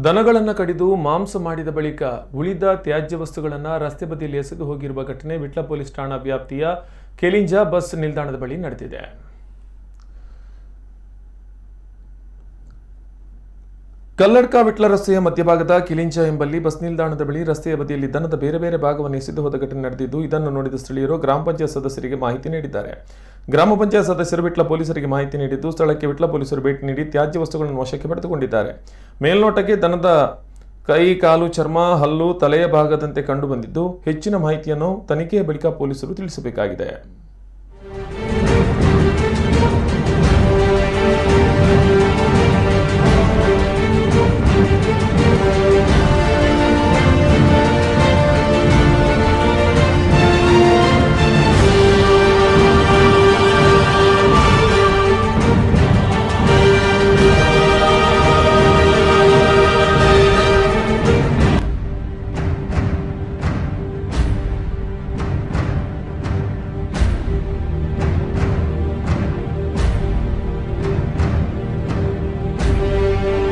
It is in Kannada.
ದನಗಳನ್ನು ಕಡಿದು ಮಾಂಸ ಮಾಡಿದ ಬಳಿಕ ಉಳಿದ ತ್ಯಾಜ್ಯ ವಸ್ತುಗಳನ್ನು ರಸ್ತೆ ಬದಿಯಲ್ಲಿ ಎಸೆದು ಹೋಗಿರುವ ಘಟನೆ ವಿಟ್ಲ ಪೊಲೀಸ್ ಠಾಣಾ ವ್ಯಾಪ್ತಿಯ ಕೆಲಿಂಜ ಬಸ್ ನಿಲ್ದಾಣದ ಬಳಿ ನಡೆದಿದೆ. ಕಲ್ಲಡ್ಕ ವಿಟ್ಲ ರಸ್ತೆಯ ಮಧ್ಯಭಾಗದ ಕಿಲಿಂಜ ಎಂಬಲ್ಲಿ ಬಸ್ ನಿಲ್ದಾಣದ ಬಳಿ ರಸ್ತೆಯ ಬದಿಯಲ್ಲಿ ದನದ ಬೇರೆ ಬೇರೆ ಭಾಗವನ್ನು ಎಸೆದು ಹೋದ ಘಟನೆ ನಡೆದಿದ್ದು, ಇದನ್ನು ನೋಡಿದ ಸ್ಥಳೀಯರು ಗ್ರಾಮ ಪಂಚಾಯತ್ ಸದಸ್ಯರಿಗೆ ಮಾಹಿತಿ ನೀಡಿದ್ದಾರೆ. ಗ್ರಾಮ ಪಂಚಾಯತ್ ಸದಸ್ಯರು ವಿಟ್ಲ ಪೊಲೀಸರಿಗೆ ಮಾಹಿತಿ ನೀಡಿದ್ದು, ಸ್ಥಳಕ್ಕೆ ವಿಟ್ಲ ಪೊಲೀಸರು ಭೇಟಿ ನೀಡಿ ತ್ಯಾಜ್ಯ ವಸ್ತುಗಳನ್ನು ವಶಕ್ಕೆ ಪಡೆದುಕೊಂಡಿದ್ದಾರೆ. ಮೇಲ್ನೋಟಕ್ಕೆ ದನದ ಕೈ, ಕಾಲು, ಚರ್ಮ, ಹಲ್ಲು, ತಲೆಯ ಭಾಗದಂತೆ ಕಂಡು ಬಂದಿದ್ದು, ಹೆಚ್ಚಿನ ಮಾಹಿತಿಯನ್ನು ತನಿಖೆಯ ಬಳಿಕ ಪೊಲೀಸರು ತಿಳಿಸಬೇಕಾಗಿದೆ.